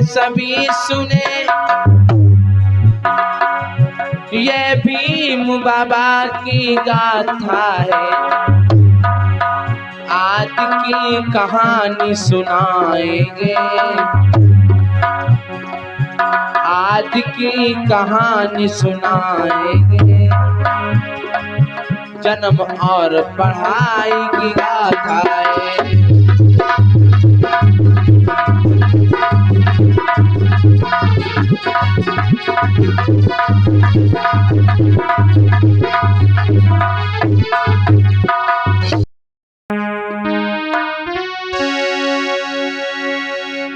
सभी सुने, ये भीम बाबा की गाथा है, आज की कहानी सुनाएंगे, आज की कहानी सुनाएंगे। जन्म और पढ़ाई की गाथा है।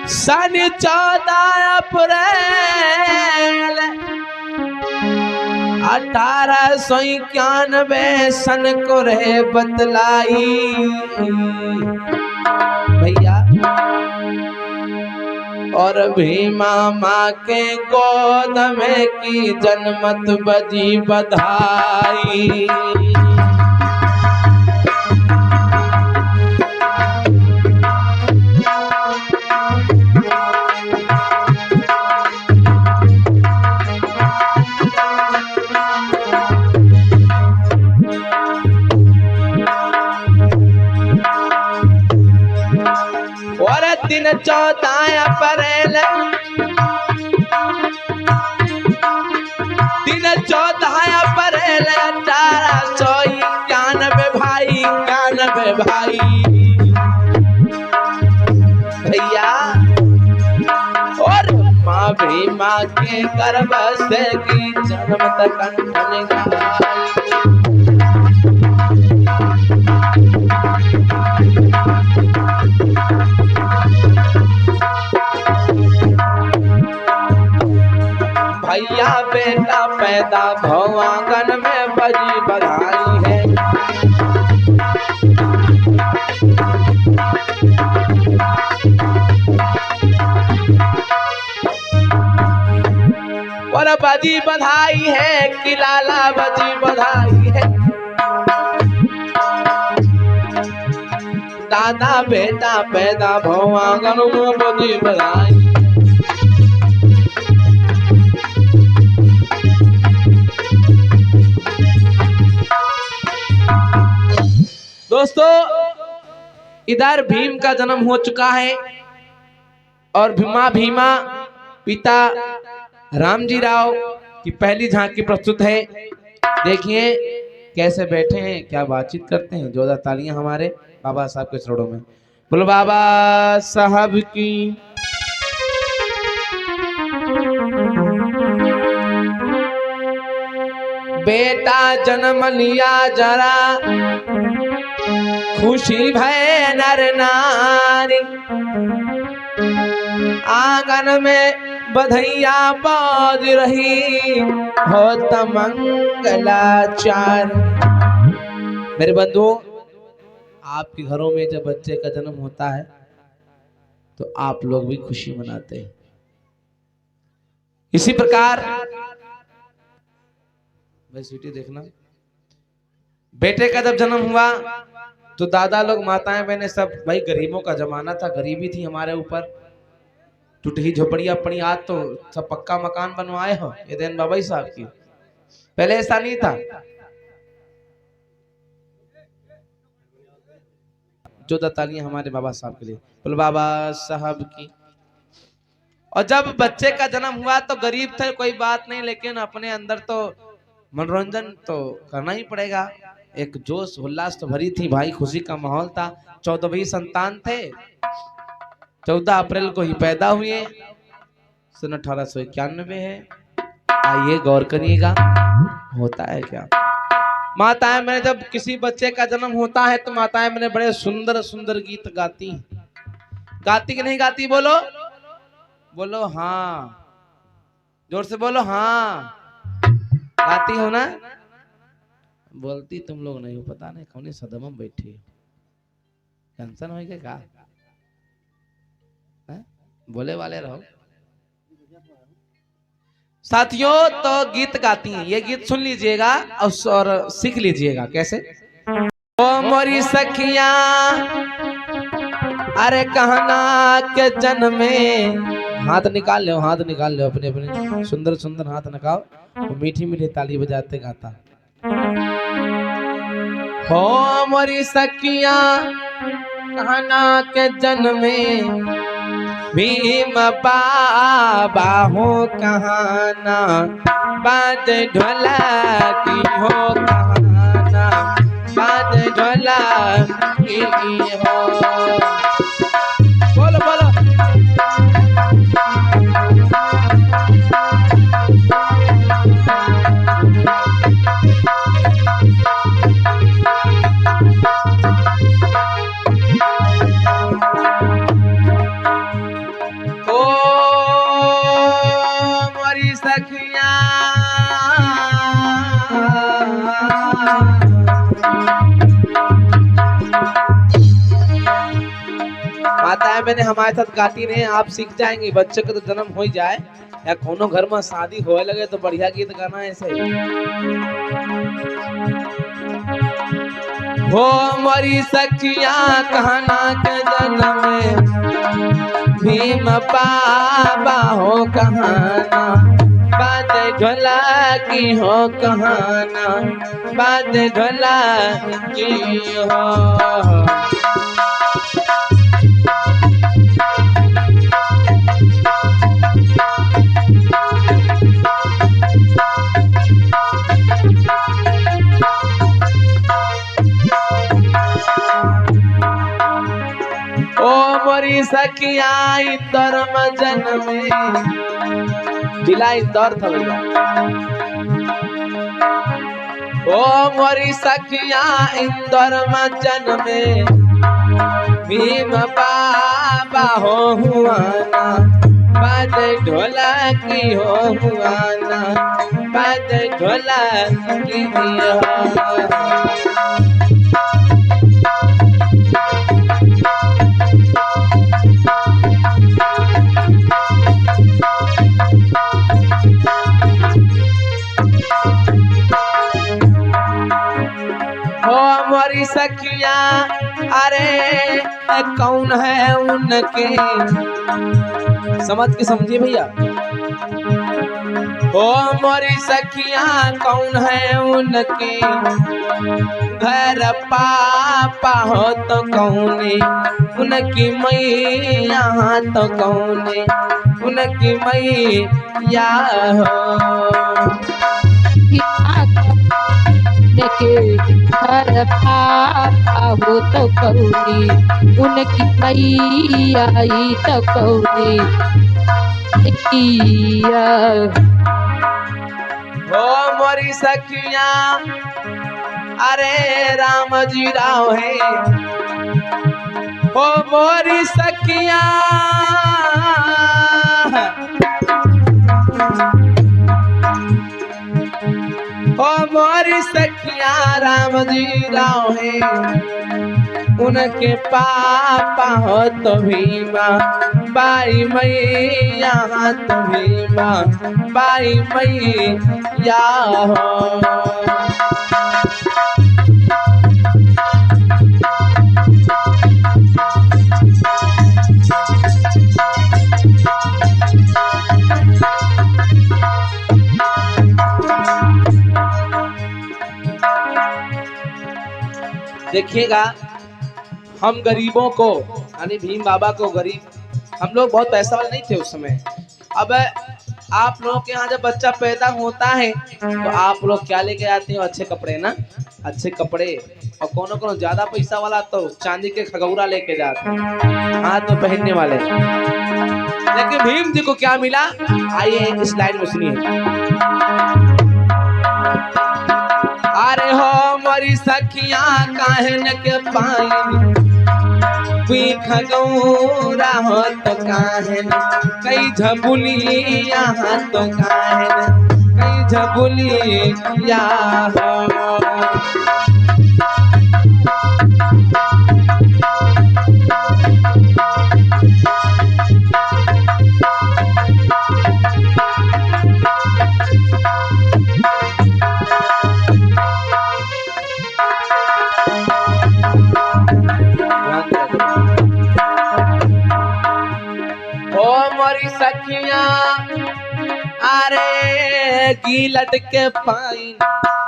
सन 14 अप्रैल 1891 सन को रहे बतलाई भैया, और भीमा माँ के गोद में की जन्मत बजी बधाई। दिन 14 अप्रैल, दिन 14 अप्रैल 1891 भाई, 91 भाई भैया, और माँ भीमा के गर्भ से की जन्म तक कंठन गाई। भैया बेटा पैदा भवांगन में बजी बधाई है। और बजी बधाई है कि लाला बजी बधाई है। दादा बेटा पैदा भवांगन में बजी बधाई। दोस्तों, इधर भीम का जन्म हो चुका है और भीमा पिता रामजी राव की पहली झांकी प्रस्तुत है। देखिए कैसे बैठे हैं, क्या बातचीत करते हैं। जोरदार तालियां हमारे बाबा साहब के चरणों में। बोलो बाबा साहब की। बेटा जन्म लिया जरा खुशी भय नर नारी, आंगन में बधैया बाज रही होत मंगलाचार। मेरे बंधुओं, आपके घरों में जब बच्चे का जन्म होता है तो आप लोग भी खुशी मनाते हैं। इसी प्रकार भाई स्वीटी देखना, बेटे का जब जन्म हुआ तो दादा लोग माताएं बहनें सब, भाई गरीबों का जमाना था, गरीबी थी हमारे ऊपर, टूटी झोपड़ियां पड़ी। आज तो सब पक्का मकान बनवाए हो, ये देन बाबा साहब की। पहले ऐसा नहीं था। जो तालियां हमारे बाबा साहब के लिए। बोलो बाबा साहब की। और जब बच्चे का जन्म हुआ तो गरीब थे, कोई बात नहीं, लेकिन अपने अंदर तो मनोरंजन तो करना ही पड़ेगा। एक जोश उल्लास तो भरी थी भाई, खुशी का माहौल था। 14 संतान थे, 14 अप्रैल को ही पैदा हुए। सन 1891 है। आइए गौर करिएगा होता है क्या। माताएं मैंने जब किसी बच्चे का जन्म होता है तो माताएं मैंने बड़े सुंदर सुंदर गीत गाती। गाती कि नहीं गाती? बोलो बोलो हाँ, जोर से बोलो हाँ। गाती हो ना? बोलती तुम लोग नहीं हो, पता नहीं कौन सदम में बैठी। टेंशन हो क्या? बोले वाले रहो साथियों। तो गीत गाती हैं, ये गीत सुन लीजिएगा और सीख लीजिएगा कैसे। ओ मोरी सखियां अरे कहना के जन्मे हाथ निकाल लो, हाथ निकाल लो, अपने अपने सुंदर सुंदर हाथ नकाओ, मीठी मीठी ताली बजाते गाता। हो मोरी सखिया कहना के जन्मे भीम बाबा हो कहाना, बाज ढोला की हो कहाना, बाज ढोला की हो। बोलो बोलो। सखिया माताएं मैंने हमारे साथ गाती रहे, आप सीख जाएंगे। बच्चे का तो जन्म हो ही जाए या कोनो घर में शादी होए लगे तो बढ़िया गीत गाना ऐसे। हो मोरी सखिया कहना के जन्म भीम बाबा हो कहाना, बाज ढोला की हो कहाना, बाज ढोला की हो। ओ मोरी सखिया इंदौर में जन्मे, जिला इंदौर था भैया। ओ मोरी सखिया इंदौर में जन्मे भीम बाबा हो हुआना, बाज ढोला की हो हुआना, बाज ढोला की हो। मोरी सखिया अरे कौन है उनके, समझ के समझिए भैया। ओ मोरी सखिया कौन है उनके, घर पापा हो तो कौने, उनकी मैया तो कौने, उनकी मैया हो। के घर पापा हो तो कौनी, उनकी मैया तो कौनी। हो मोरी सखिया अरे राम जी राव है, हो मोरी सखिया ओ मोरी सखिया राम जी राव है, उनके पापा हो तो भीमा, बाई मैया तो भीमा, बाई मैया हो। देखिएगा हम गरीबों को यानी भीम बाबा को, गरीब हम लोग बहुत पैसा वाले नहीं थे उस समय। अब आप लोगों के यहाँ जब बच्चा पैदा होता है तो आप लोग क्या लेके आते हो, अच्छे कपड़े ना, अच्छे कपड़े। और कोनो कोनो ज्यादा पैसा वाला तो चांदी के खगौरा लेके जाते हैं हाथ में पहनने वाले। लेकिन भीम जी को क्या मिला, आइए इस लाइन में सुनिए। अरे हो मोरी सखिया काहन के पाई, खगौरा हो तो काहन, कई झबुलिया तो काहन, कई झबुलिया हो। सखिया अरे गिलट के पाइन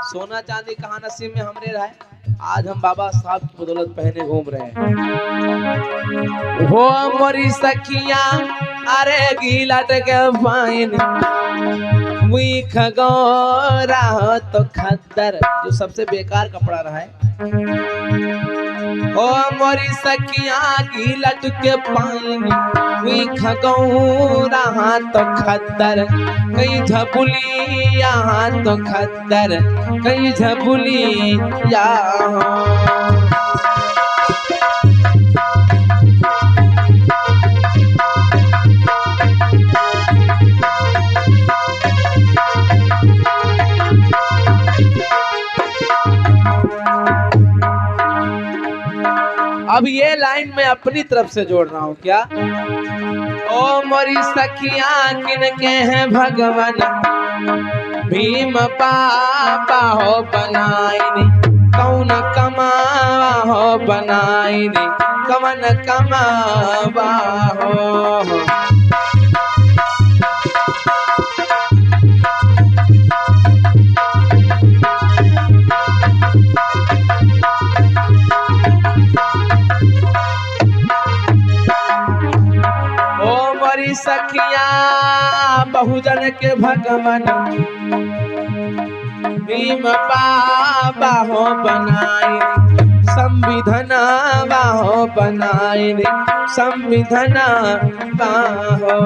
सोना चांदी कहाँ नसीब में हमरे रहे। आज हम बाबा साहब की बदौलत पहने घूम रहे हैं। हो मोरी सखिया अरे गिलट के पाइन मुई खगोरा हो तो खद्दर जो सबसे बेकार कपड़ा रहा है। ओ मोरी सखिया गिलट के पाइन मुई खगोरा तो खद्दर कई झबुली यहाँ तो खद्दर कई झबुली यहाँ। अब ये लाइन मैं अपनी तरफ से जोड़ रहा हूँ क्या। ओ मोरी सखिया किन के हैं भगवान भीम पापा हो बनाईनी कौन कमावा हो बनाईनी कमन कमावा हो। सखिया बहुजन के भगवन भीम पापा हो बनाई संविधान हो बनाई संविधान हो।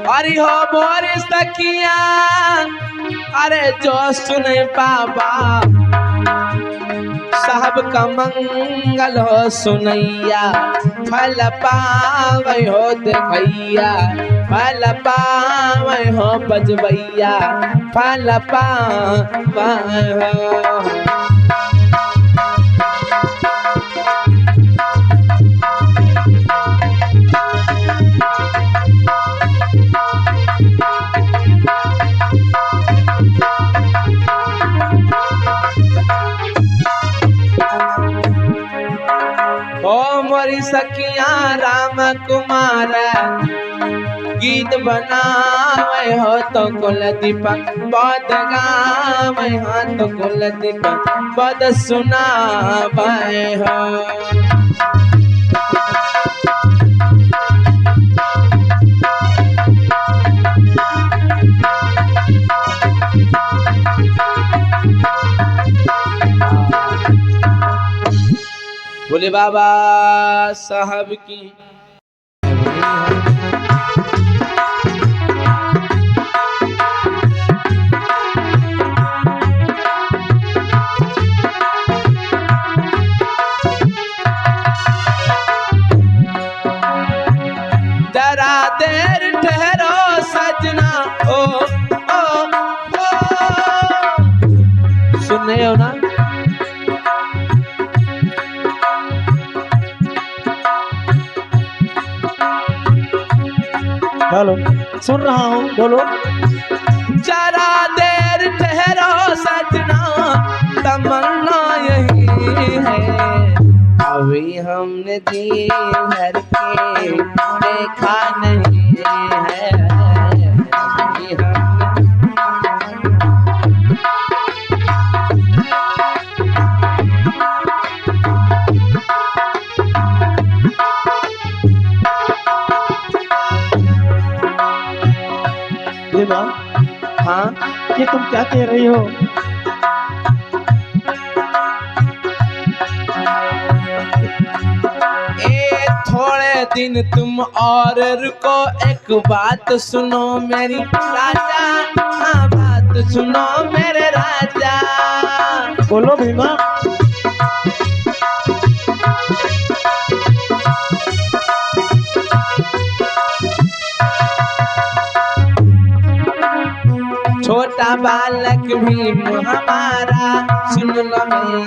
हरि हो मोर सखिया अरे जो सुने बाबा साहब का मंगल हो सुनैया फल पावे हो देखैया फल पावे हो बजबैया फल पावे हो। मोरी सखिया राम कुमार गीत बनावे हो तो कुलदीप बद गावे हो तो कुलदीप बद सुनावे हो। बोले बाबा साहब की। जरा देर ठहरो सजना ओ ओ ओ सुन रहे हो ना। हेलो सुन रहा हूँ बोलो। जरा देर ठहरो सजना तमन्ना यही है अभी हमने दिन भर के देखा नहीं है अभी हाँ ये तुम क्या कह रही हो। थोड़े दिन तुम और रुको एक बात सुनो मेरी राजा हाँ बात सुनो मेरे राजा। बोलो भीमा। छोटा बालक भीम हमारा सुन लो मेरे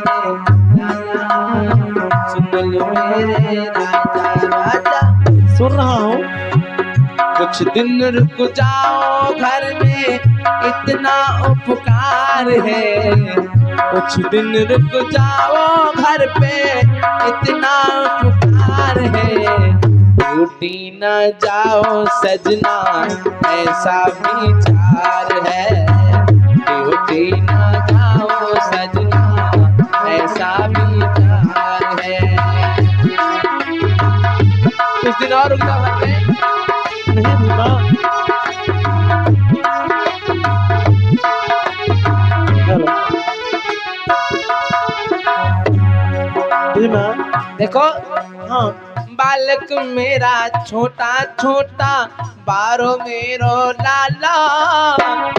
राजा सुन लो मेरे राजा राजा। सुन रहा हूँ। कुछ दिन रुक जाओ घर में इतना उपकार है, कुछ दिन रुक जाओ घर पे इतना उपकार है, ड्यूटी न जाओ सजना ऐसा विचार है, ड्यूटी न जाओ सजना ऐसा विचार है। कुछ दिन और रुक जाओ घर पे। नहीं भीमा, हेलो भीमा, देखो हाँ बालक मेरा छोटा छोटा बारो मेरो लाला,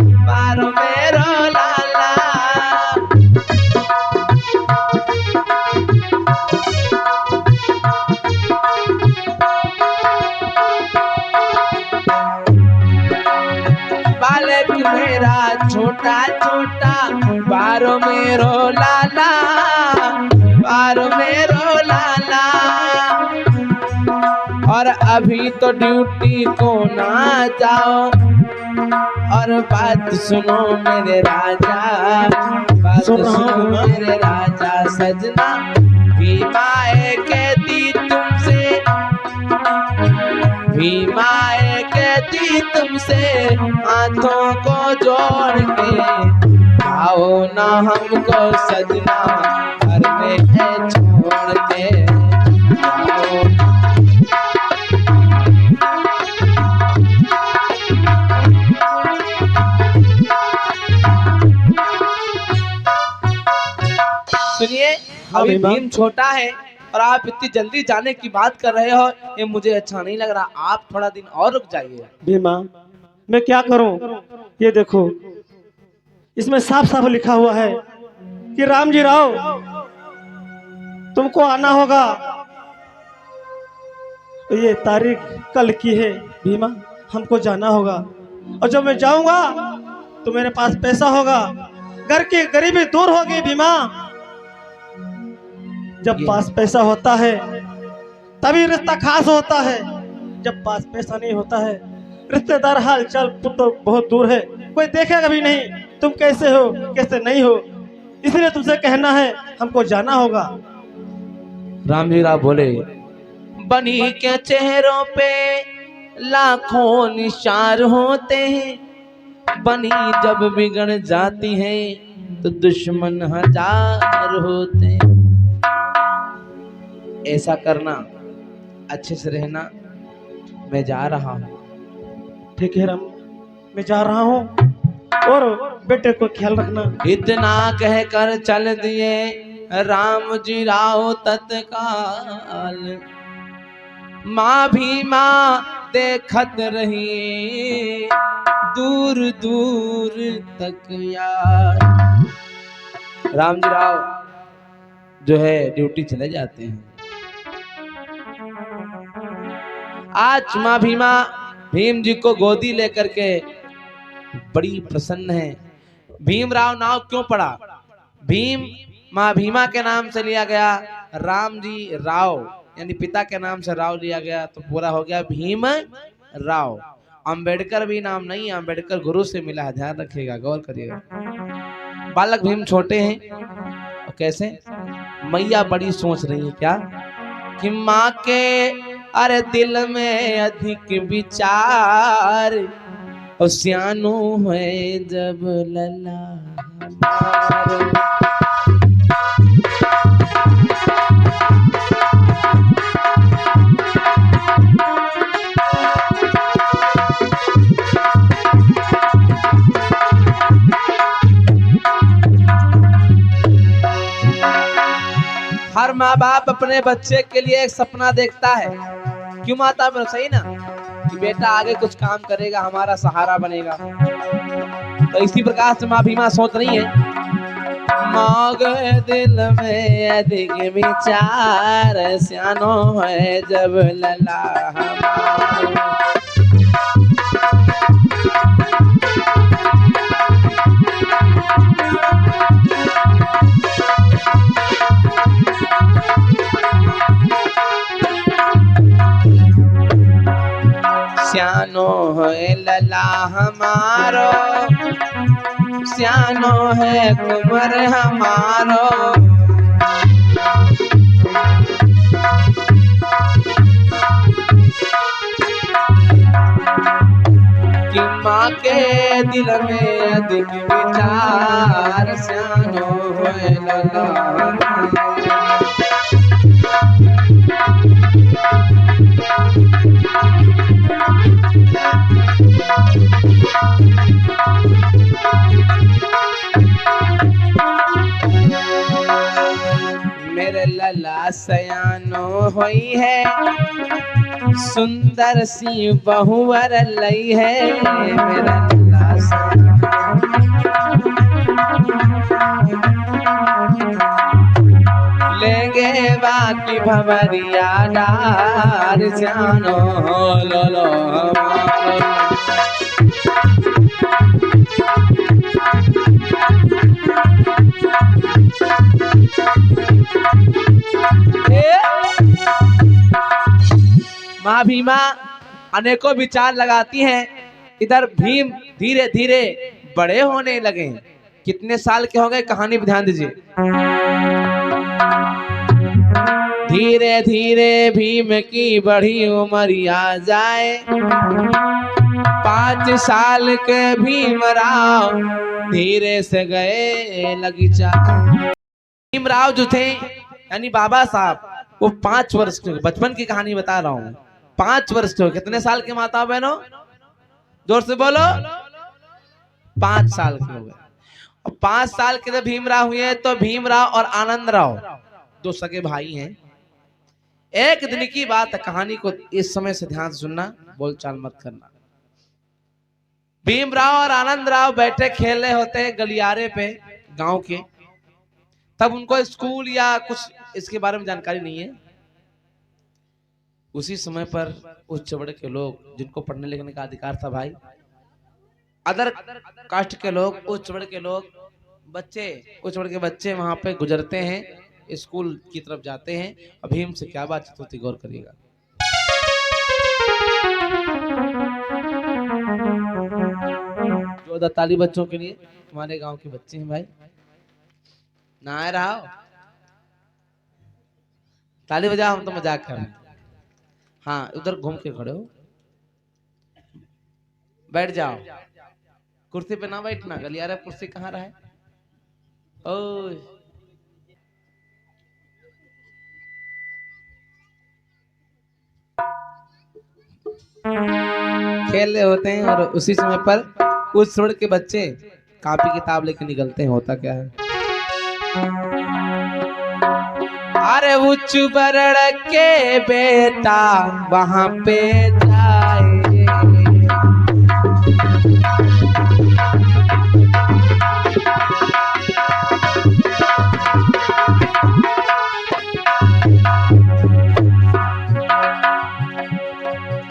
बारो मेरो लाला। बालक मेरा छोटा छोटा बारो मेरो लाला, बारो मेरो लाला। और अभी तो ड्यूटी को ना जाओ, और बात सुनो मेरे राजा, बात सुन रहा हूँ सुनो भीमा। मेरे राजा सजना, भीमाए कहती तुमसे, भीमाए कहती तुमसे हाथों को जोड़ के, आओ ना हमको सजना घर में है छोड़ के, आओ। सुनिए, हाँ अभी भीमा। भीम छोटा है और आप इतनी जल्दी जाने की बात कर रहे हो, ये मुझे अच्छा नहीं लग रहा। आप थोड़ा दिन और रुक जाइए। भीमा, मैं क्या करूं? ये देखो, इसमें साफ साफ लिखा हुआ है कि राम जी राव तुमको आना होगा। ये तारीख कल की है भीमा, हमको जाना होगा, और जब मैं जाऊंगा तो मेरे पास पैसा होगा, घर की गरीबी दूर होगी भीमा। जब पास पैसा होता है तभी रिश्ता खास होता है, जब पास पैसा नहीं होता है रिश्तेदार हाल चाल तो बहुत दूर है, कोई देखेगा भी नहीं तुम कैसे हो कैसे नहीं हो, इसलिए तुमसे कहना है हमको जाना होगा। राम जी राव बोले, बनी के चेहरों पे लाखों निशान होते हैं, बनी जब बिगड़ जाती है तो दुश्मन हजार होते हैं। ऐसा करना, अच्छे से रहना, मैं जा रहा हूँ। ठीक है राम, मैं जा रहा हूँ, और बेटे को ख्याल रखना। इतना कहकर चल दिए राम जी राव तत्काल, माँ भी माँ देखत रही दूर दूर तक यार। राम जी राव जो है ड्यूटी चले जाते हैं। आज माँ भीमा भीम जी को गोदी लेकर के बड़ी प्रसन्न है। भीमराव नाव क्यों पड़ा? भीम माँ भीमा के नाम से लिया गया, राम जी राव यानी पिता के नाम से राव लिया गया, तो पूरा हो गया भीम राव। अंबेडकर भी नाम नहीं, अंबेडकर गुरु से मिला है, ध्यान रखिएगा, गौर करिएगा। बालक भीम छोटे हैं, और कैसे मैया बड़ी सोच रही है क्या कि माँ के अरे दिल में अधिक विचार, और सियानो है जब लला हमार। हर माँ बाप अपने बच्चे के लिए एक सपना देखता है, क्यों माता मेरा, सही ना, कि बेटा आगे कुछ काम करेगा, हमारा सहारा बनेगा। तो इसी प्रकार से माँ भीमा सोच रही है, माँ के दिल में अधिक विचार, सियानो है जब लला हमार। श्यानो है लला हमारो, श्यानो है कुंवर हमारो। कि माँ के दिल में अधिक विचार, श्यानो है लला हमारो। मेरे लला सयानो होई है, सुंदर सी बहुवर लई है। मेरा लला लेंगे बाकी भवरिया डार, जानो लो लो हमारो। माँ भीमा अनेकों विचार लगाती हैं। इधर भीम धीरे धीरे बड़े होने लगे। कितने साल के हो गए, कहानी पे ध्यान दीजिए। धीरे धीरे भीम की बड़ी उमरिया जाए, 5 साल के भीमराव धीरे से गए लगीचा। भीमराव जो थे यानी बाबा साहब, वो 5 वर्ष के, बचपन की कहानी बता रहा हूँ, 5 वर्ष के। कितने साल के माता बहनों, जोर से बोलो। 5 साल के हो गए। और 5 साल के जब भीमराव हुए तो भीमराव और आनंदराव 2 सगे भाई हैं। एक दिन की बात है, कहानी को इस समय से ध्यान से सुनना, बोलचाल मत करना। भीमराव और आनंदराव बैठे खेल रहे होते हैं गलियारे पे गांव के। तब उनको स्कूल या कुछ इसके बारे में जानकारी नहीं है। उसी समय पर उच्च वर्ग के लोग, जिनको पढ़ने लिखने का अधिकार था भाई, अदर कास्ट के लोग, उच्च वर्ग के लोग, बच्चे, उच्च वर्ग के बच्चे वहां पे गुजरते हैं, स्कूल की तरफ जाते हैं। अब भीम से क्या बातचीत होती, गौर करिएगा। जो ताली बच्चों के लिए, हमारे गांव के बच्चे हैं भाई, ना आ रहा हो ताली बजाओ, हम तो मजाक कर रहे हैं। हाँ, उधर घूम के खड़े हो, बैठ जाओ। कुर्सी पे ना बैठना, गलियारे कुर्सी कहाँ रहा है। ओए खेल रहे होते हैं और उसी समय पर उस छोड़ के बच्चे कॉपी किताब लेके निकलते हैं। होता क्या है, अरे उच्च बरड़ के बेटा वहां पे जाए,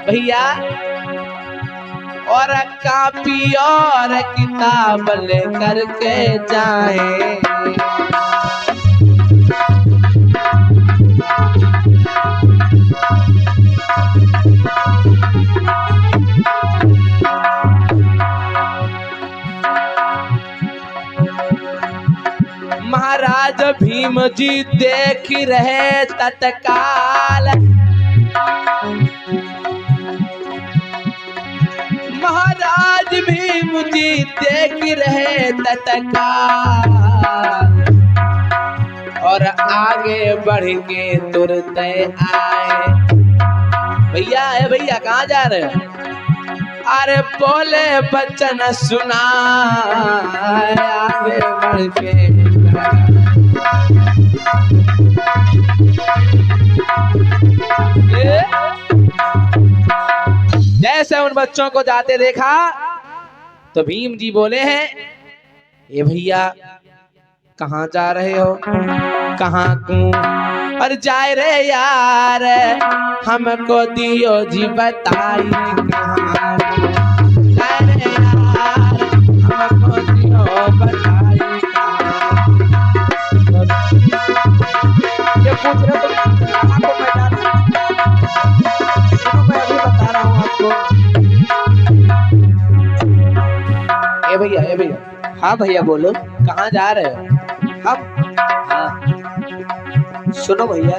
भैया, और कॉपी और किताब लेकर के जाए। महाराज भीम जी देख रहे तत्काल, महाराज भीम जी देख रहे तत्काल, और आगे बढ़ के तुरंत आए। भैया है भैया, कहाँ जा रहे हो? अरे बोले बच्चन सुना, आगे बढ़ के जैसे उन बच्चों को जाते देखा तो भीम जी बोले हैं, ये भैया कहाँ जा रहे हो, कहाँ क्यों? और जाए रे यार, हमको दियो जी बताई कहाँ, जाए रे यार, हमको दियो बताई कहाँ। ये पूछ रहे तो आपको मैं जाना, मैं अभी बता रहा हूँ आपको। भैया ए भैया, हाँ भैया बोलो। कहाँ जा रहे हो? हम हाँ सुनो भैया,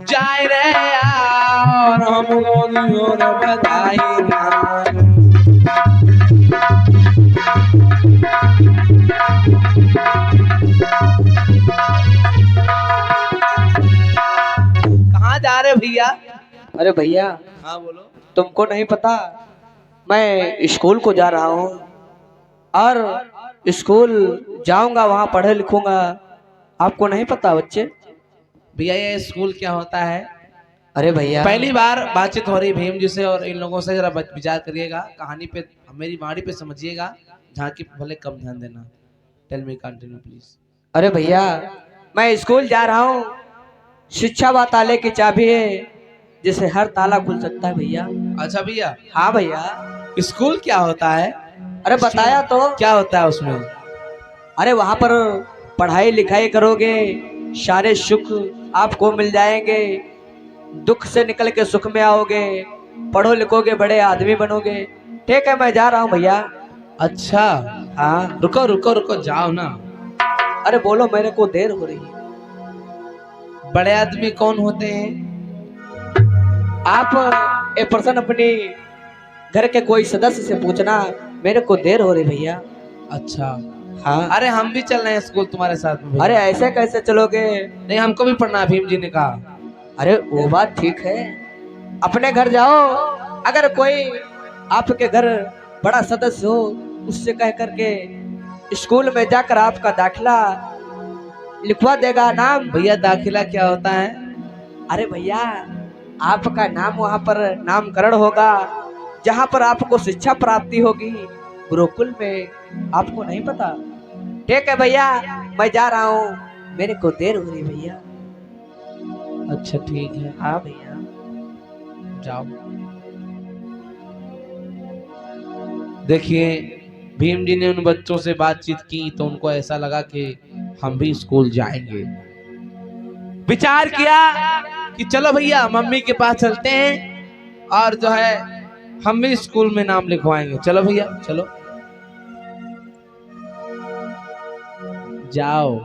जाए रे यार हमको दियो रे बधाई ना। कहाँ जा रहे भैया? अरे भैया हाँ बोलो। तुमको नहीं पता, मैं स्कूल को जा रहा हूँ और स्कूल जाऊंगा, वहाँ पढ़े लिखूंगा। आपको नहीं पता बच्चे? भैया ये स्कूल क्या होता है? अरे भैया पहली बार बातचीत हो रही भीम जी से और इन लोगों से, जरा विचार करिएगा, कहानी पे मेरी वाणी पे समझिएगा, झांकी पे भले कम ध्यान देना। Tell me continue please. अरे भैया मैं स्कूल जा रहा हूँ, शिक्षा व ताले की चाबी है जिसे हर ताला खुल सकता है भैया। अच्छा भैया। हाँ भैया। स्कूल क्या होता है? अरे बताया तो। क्या होता है उसमें? अरे वहाँ पर पढ़ाई लिखाई करोगे, सारे सुख आपको मिल जाएंगे, दुख से निकल के सुख में आओगे, पढ़ो लिखोगे, बड़े आदमी बनोगे। ठीक है मैं जा रहा हूँ भैया। अच्छा हाँ रुको रुको रुको, जाओ ना। अरे बोलो, मेरे को देर हो रही है। बड़े आदमी कौन होते हैं? आप एक पर्सन अपनी घर के कोई सदस्य से पूछना, मेरे को देर हो रही भैया। अच्छा हाँ। अरे हम भी चल रहे हैं स्कूल तुम्हारे साथ में भैया। अरे ऐसे कैसे चलोगे? नहीं हमको भी पढ़ना है, भीम जी ने कहा। अरे वो बात ठीक है, अपने घर जाओ, अगर कोई आपके घर बड़ा सदस्य हो उससे कह करके स्कूल में जाकर आपका दाखिला लिखवा देगा। नाम भैया दाखिला क्या होता है? अरे भैया आपका नाम वहाँ पर नामकरण होगा, जहाँ पर आपको शिक्षा प्राप्ति होगी, गुरुकुल में। आपको नहीं पता? ठीक है भैया मैं जा रहा हूँ, मेरे को देर हो रही भैया। अच्छा ठीक है। हाँ भैया जाओ। देखिए भीम जी ने उन बच्चों से बातचीत की तो उनको ऐसा लगा कि हम भी स्कूल जाएंगे। विचार किया कि चलो भैया मम्मी के पास चलते हैं और जो है हम भी स्कूल में नाम लिखवाएंगे। चलो भैया चलो। जाओ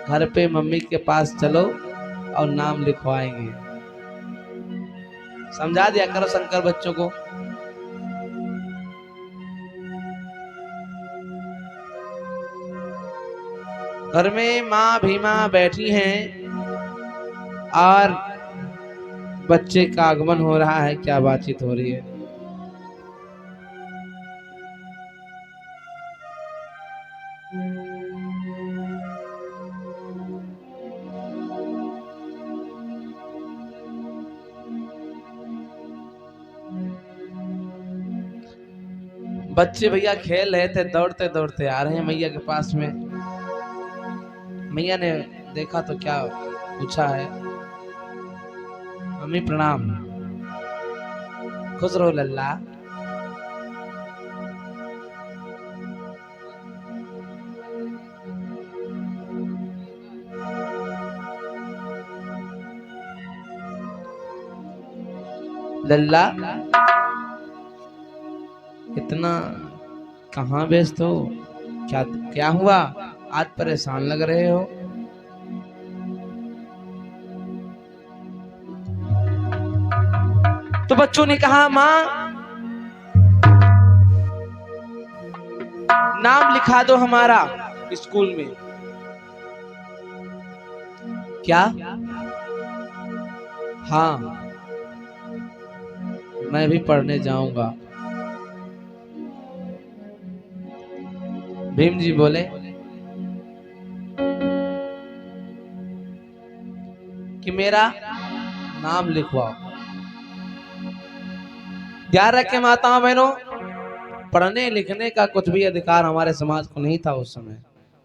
घर पे मम्मी के पास चलो और नाम लिखवाएंगे। समझा दिया करो शंकर बच्चों को। घर में माँ भीमा बैठी हैं और बच्चे का आगमन हो रहा है। क्या बातचीत हो रही है? बच्चे भैया खेल रहे थे, दौड़ते दौड़ते आ रहे हैं मैया के पास में। मैया ने देखा तो क्या पूछा है, मम्मी प्रणाम, खुश रहो लल्ला। लल्ला इतना कहाँ व्यस्त हो? क्या क्या हुआ? आज परेशान लग रहे हो। तो बच्चों ने कहा माँ नाम लिखा दो हमारा स्कूल में। क्या? हाँ मैं भी पढ़ने जाऊंगा। भीम जी बोले कि मेरा नाम लिखवाओ। ध्यान रखें माताओं बहनों, पढ़ने लिखने का कुछ भी अधिकार हमारे समाज को नहीं था उस समय।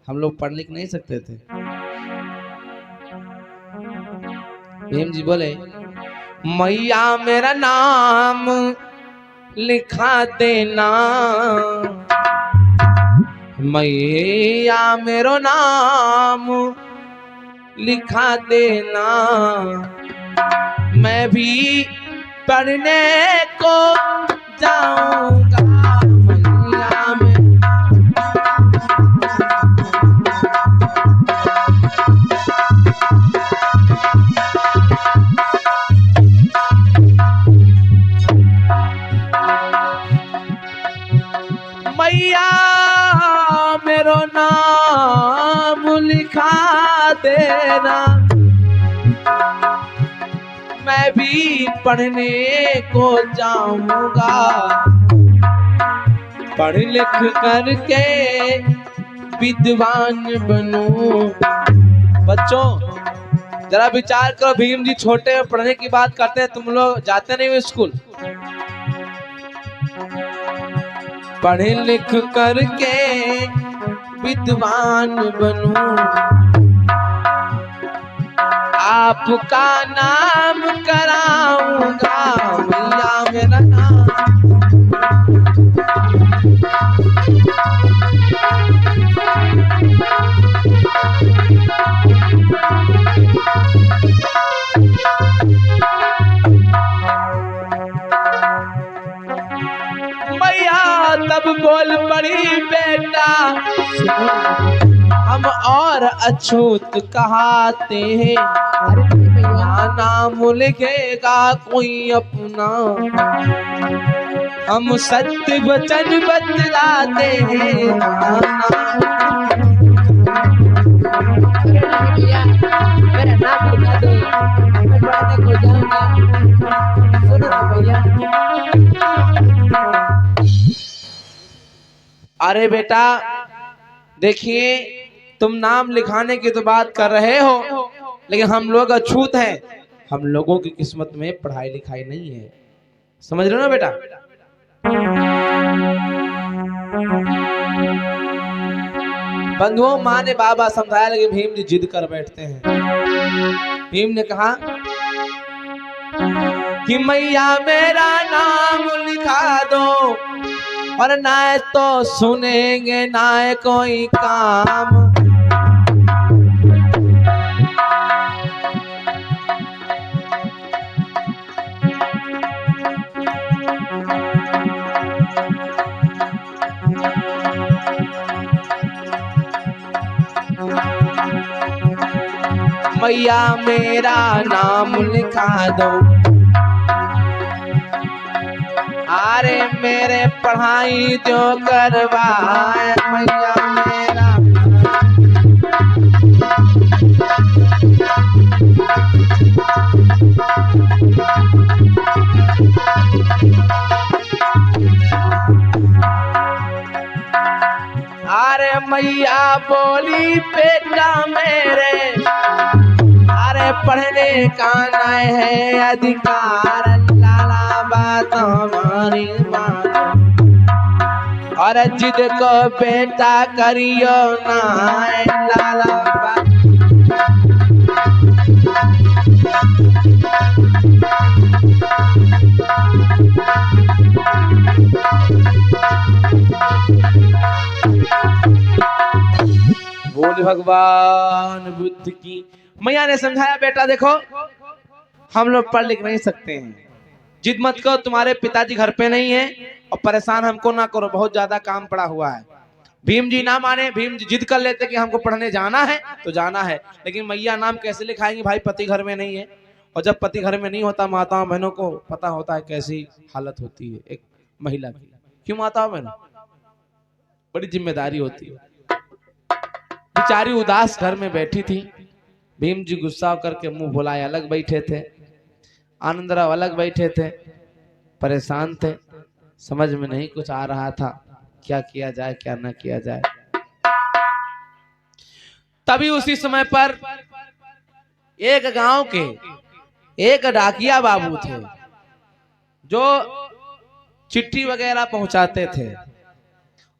हम लोग पढ़ लिख नहीं सकते थे। भीम जी बोले मैया मेरा नाम लिखा देना, मैया मेरो नाम लिखा देना, मैं भी पढ़ने को जाऊंगा। मैया लिखा देना, मैं भी पढ़ने को जाऊंगा, पढ़ लिख करके विद्वान बनूं। बच्चों जरा विचार करो, भीम जी छोटे में पढ़ने की बात करते हैं, तुम लोग जाते नहीं हो स्कूल। पढ़ लिख करके विद्वान बनूं, आपका नाम कराऊंगा, मैया मेरा नाम। मैया तब बोल पड़ी बेटा, हम और अछूत कहाते हैं, नाम लिखेगा कोई अपना, हम सत्य वचन बतलाते हैं। मेरा नाम लिखा दो, मैं पढ़ने को जाऊंगा। सुनो ना भैया। अरे बेटा देखिए, तुम नाम लिखाने की तो बात कर रहे हो, लेकिन हम लोग अछूत हैं, हम लोगों की किस्मत में पढ़ाई लिखाई नहीं है, समझ रहे हो ना बेटा। बंधुओं, माँ ने बाबा समझाया, लेकिन भीम जी जिद कर बैठते हैं। भीम ने कहा कि मैया मेरा नाम लिखा दो, और ना तो सुनेंगे ना कोई काम। मैया मेरा नाम लिखा दो, अरे मेरे पढ़ाई जो करवाए, मैया मेरा। अरे मैया बोली बेटा मेरे, अरे पढ़ने का नहीं है अधिकार, लाला बात हमारी मानो, और जिद को बेटा करियो ना, लाला बात। बोल भगवान बुद्ध की। मैया ने समझाया, बेटा देखो हम लोग पढ़ लिख नहीं सकते हैं, जिद मत करो, तुम्हारे पिताजी घर पे नहीं है, और परेशान हमको ना करो, बहुत ज्यादा काम पड़ा हुआ है। भीम जी ना माने, भीम जी जिद कर लेते कि हमको पढ़ने जाना है तो जाना है, लेकिन मैया नाम कैसे लिखाएंगी भाई, पति घर में नहीं है। और जब पति घर में नहीं होता, माताओं बहनों को पता होता है कैसी हालत होती है एक महिला की। क्यों माताओं बहनों, बड़ी जिम्मेदारी होती है। बेचारी उदास घर में बैठी थी, भीम जी गुस्सा करके मुंह बुलाए अलग बैठे थे, आनंदराव अलग बैठे थे, परेशान थे, समझ में नहीं कुछ आ रहा था, क्या किया जाए क्या ना किया जाए। तभी उसी समय पर एक गांव के एक डाकिया बाबू थे, जो चिट्ठी वगैरह पहुंचाते थे।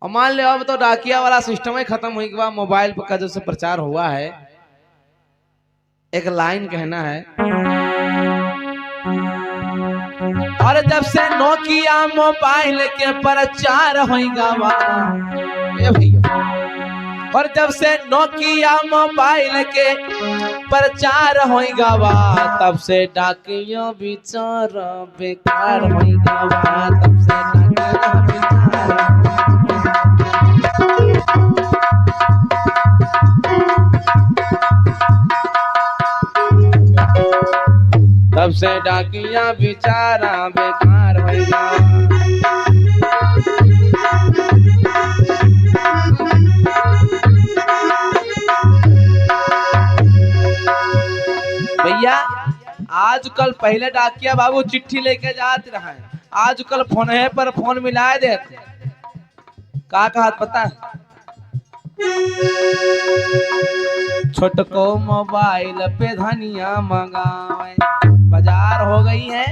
और मान लो अब तो डाकिया वाला सिस्टम ही खत्म हुई, कि मोबाइल पर का जो से प्रचार हुआ है, एक लाइन कहना है, और जब से नोकिया मोबाइल के प्रचार होगा, और जब से नोकिया मोबाइल के प्रचार होगा, तब से डाकिया बेचारा बेकार होगा, तब से डाकिया बेचारा। तब से डाकिया बेचारा बेकार होगा। भैया आजकल पहले डाकिया बाबू चिट्ठी लेके जाते रहे, आजकल फोन है पर फोन मिलाए देते। का कहा पता है? छोटको मोबाइल पे धनिया मंगावे, बाजार हो गई है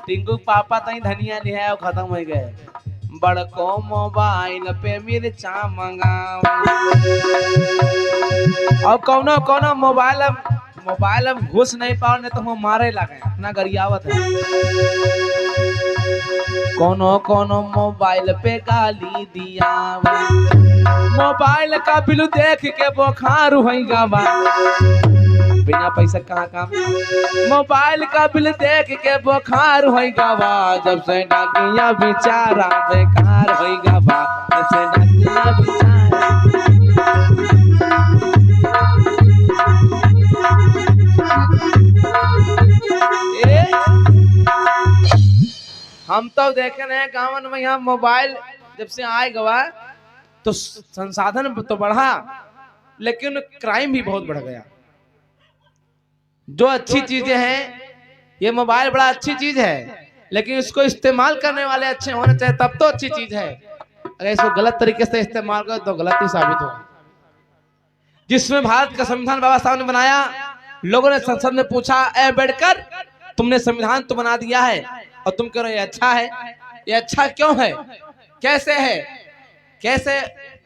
टिंकू पापा तई धनिया लिया खत्म हो गए। बड़को मोबाइल पे मिर्चा मंगावे और कौनो कौनो मोबाइल में घुस नहीं पाओ नहीं तो हम मारे लगे अपना गरियावत है। कोनो कोनो मोबाइल पे गाली दिया, मोबाइल का बिल देख के बुखार होगा बा, बिना पैसा कहाँ काम। मोबाइल का बिल देख के बुखार होगा बा, जब से डाकिया बेचारा बेकार होगा बा, जब से डाकिया बेचारा। हम तो देखे रहे गाँव में यहाँ मोबाइल जब से आए गवा तो संसाधन तो बढ़ा लेकिन क्राइम भी बहुत बढ़ गया। जो अच्छी चीजें हैं, ये मोबाइल बड़ा अच्छी चीज है लेकिन इसको इस्तेमाल करने वाले अच्छे होने चाहिए तब तो अच्छी चीज है। अगर इसको गलत तरीके से इस्तेमाल करो तो गलत ही साबित होगा। जिसमें भारत का संविधान बाबा साहब ने बनाया, लोगों ने संसद में पूछा, ए अम्बेडकर तुमने संविधान तो बना दिया है और तुम कह रहे हो ये अच्छा है, ये अच्छा क्यों है, कैसे है, कैसे?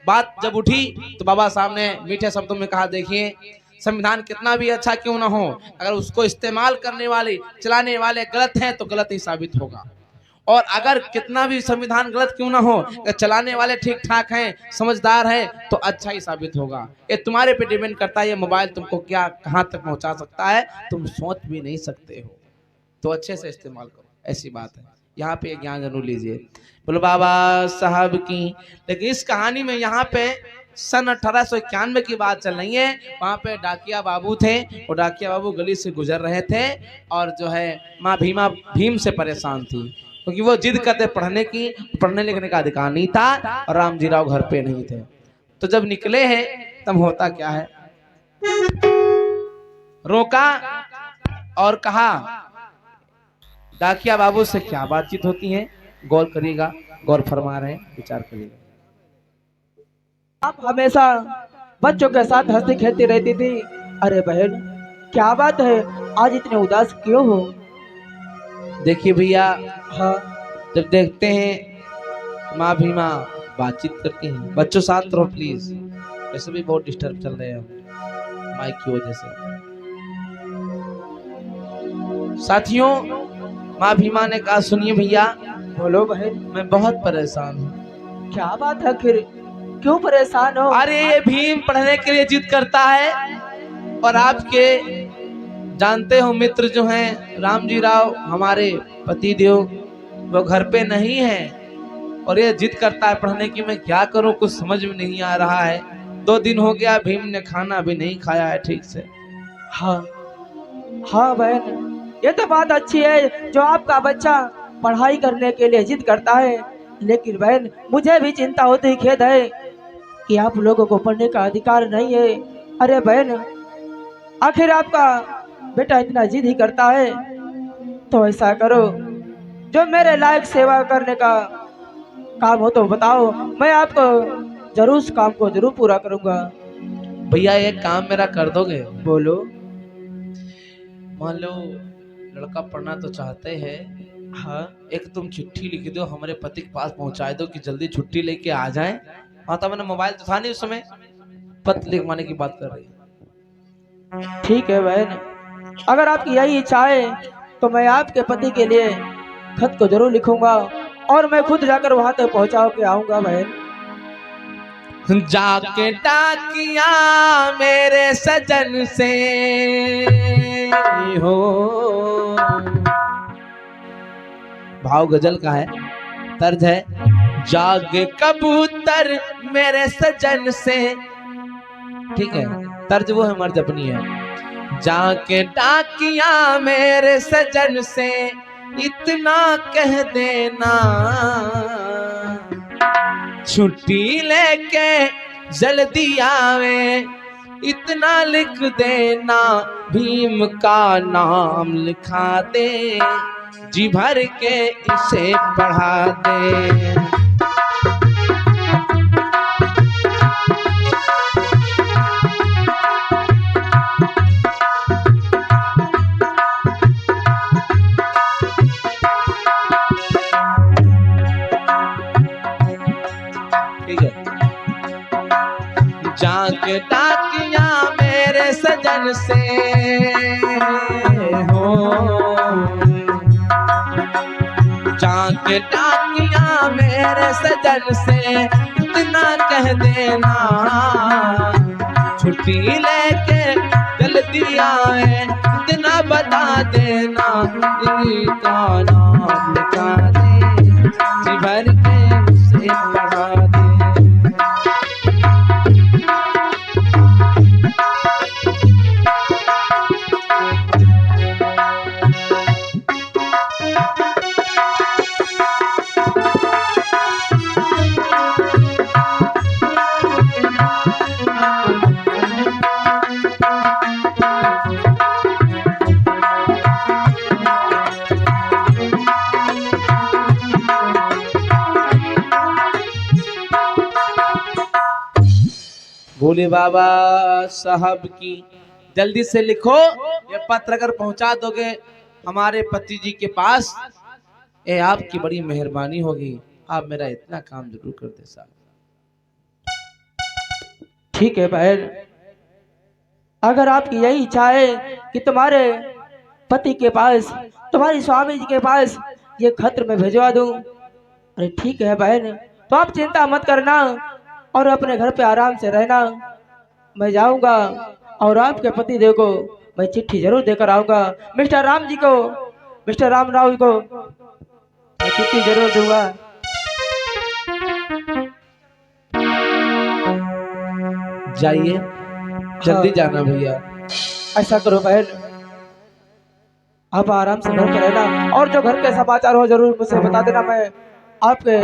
बात जब उठी तो बाबा साहब ने मीठे शब्दों में कहा, देखिए संविधान कितना भी अच्छा क्यों ना हो, अगर उसको इस्तेमाल करने वाले चलाने वाले गलत हैं तो गलत ही साबित होगा। और अगर कितना भी संविधान गलत क्यों ना हो, अगर चलाने वाले ठीक ठाक हैं, समझदार हैं तो अच्छा ही साबित होगा। ये तुम्हारे पे डिपेंड करता है, ये मोबाइल तुमको क्या कहाँ तक पहुंचा सकता है तुम सोच भी नहीं सकते हो, तो अच्छे से इस्तेमाल करो, ऐसी बात है। यहाँ पे ज्ञान जरूर लीजिए, बोलो बाबा साहब की। लेकिन इस कहानी में यहाँ पे सन 1891 की बात चल रही है। वहाँ पे डाकिया बाबू थे, और डाकिया बाबू गली से गुजर रहे थे और जो है माँ भीम से परेशान थी क्योंकि वो जिद करते पढ़ने की, पढ़ने लिखने का अधिकार नहीं था और रामजी राव घर पे नहीं थे। तो जब निकले हैं तब होता क्या है, रोका और कहा डाकिया बाबू से क्या बातचीत होती है, गौर करिएगा, गौर फरमा रहे हैं, विचार करिएगा। आप हमेशा बच्चों के साथ हंसती खेलती रहती थी। अरे बहन क्या बात है, आज इतने उदास क्यों हो? देखिए भैया, हाँ जब देखते हैं माँ भीमा बातचीत करती हैं, बच्चों साथ रहो प्लीज, वैसे भी बहुत डिस्टर्ब चल रहे हैं माइक की वजह से। साथियों, माँ भीमा ने कहा, सुनिए भैया, बोलो बहन। मैं बहुत परेशान हूँ। क्या बात है, फिर क्यों परेशान हो? अरे ये भीम पढ़ने के लिए जिद करता है और आपके जानते हो मित्र जो हैं रामजी राव हमारे पति देव, वो घर पे नहीं है और ये जिद करता है पढ़ने की। मैं क्या करूं, कुछ समझ में नहीं आ रहा है। 2 दिन हो गया भीम ने खाना भी नहीं खाया है ठीक से। हाँ हाँ बहन, ये तो बात अच्छी है जो आपका बच्चा पढ़ाई करने के लिए जिद करता है, लेकिन बहन मुझे भी चिंता होती, खेद है कि आप लोगों को पढ़ने का अधिकार नहीं है। अरे बहन, आखिर आपका बेटा इतना जिद ही करता है तो ऐसा करो, जो मेरे लायक सेवा करने का काम हो तो बताओ, मैं आपको जरूर उस काम को जरूर पूरा करूंगा। भैया एक काम मेरा कर दोगे? बोलो। मान लो लड़का पढ़ना तो चाहते हैं, हाँ, एक तुम चिट्ठी लिख दो हमारे पति के पास पहुंचा दो कि जल्दी छुट्टी लेके आ जाएं। हाँ, तो मैंने मोबाइल तो था नहीं उस समय, पत्र लिखवाने की बात कर रही। ठीक है बहन, अगर आपकी यही इच्छा है तो मैं आपके पति के लिए खत को जरूर लिखूंगा और मैं खुद जाकर वहां तक पहुंचा के आऊंगा बहन। जाके डाकिया मेरे सजन से हो, भाव गजल का है, तर्ज है, जागे कबूतर मेरे सजन से, ठीक है, तर्ज वो है, मर्ज अपनी है। जाके डाकिया मेरे सजन से इतना कह देना, छुट्टी लेके जल्दी आवे, इतना लिख देना भीम का नाम लिखा दे, जी भर के इसे पढ़ा दे। ठीक है। जाके टाकिया मेरे सजन से हो, जाके टाकिया मेरे सजन से इतना कह देना, छुट्टी लेके जल्दी आए इतना बता देना, इनका नाम लिखा दे, जी भर के उसे पढ़ा दे। भोले बाबा साहब की जल्दी से लिखो, ये पत्र अगर पहुंचा दोगे हमारे पति जी के पास, ये आपकी बड़ी मेहरबानी होगी, आप मेरा इतना काम जरूर कर दे साहब। ठीक है बहन, अगर आपकी यही इच्छा है कि तुम्हारे पति के पास, तुम्हारी स्वामी जी के पास ये खत मैं भिजवा दूं, अरे ठीक है बहन, तो आप चिंता मत करना और अपने घर पे आराम से रहना। मैं जाऊंगा और आपके पति देव को मैं चिट्ठी जरूर देकर आऊंगा। मिस्टर राम जी को, मिस्टर राम राव को मैं चिट्ठी जरूर दूंगा। जाइए, जल्दी जाना भैया। ऐसा करो बहन, आप आराम से घर पे रहना और जो घर के समाचार हो जरूर मुझे बता देना, मैं आपके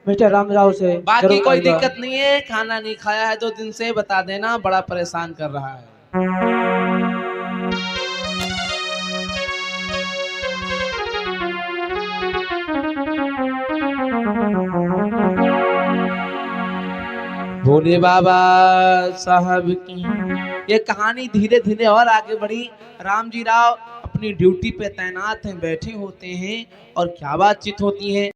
मिस्टर रामराव से बाकी जरूर कोई कहूंगा। दिक्कत नहीं है, खाना नहीं खाया है 2 दिन से, बता देना, बड़ा परेशान कर रहा है। भोले बाबा साहब की ये कहानी धीरे धीरे और आगे बढ़ी। राम जी राव अपनी ड्यूटी पे तैनात हैं, बैठे होते हैं और क्या बातचीत होती है।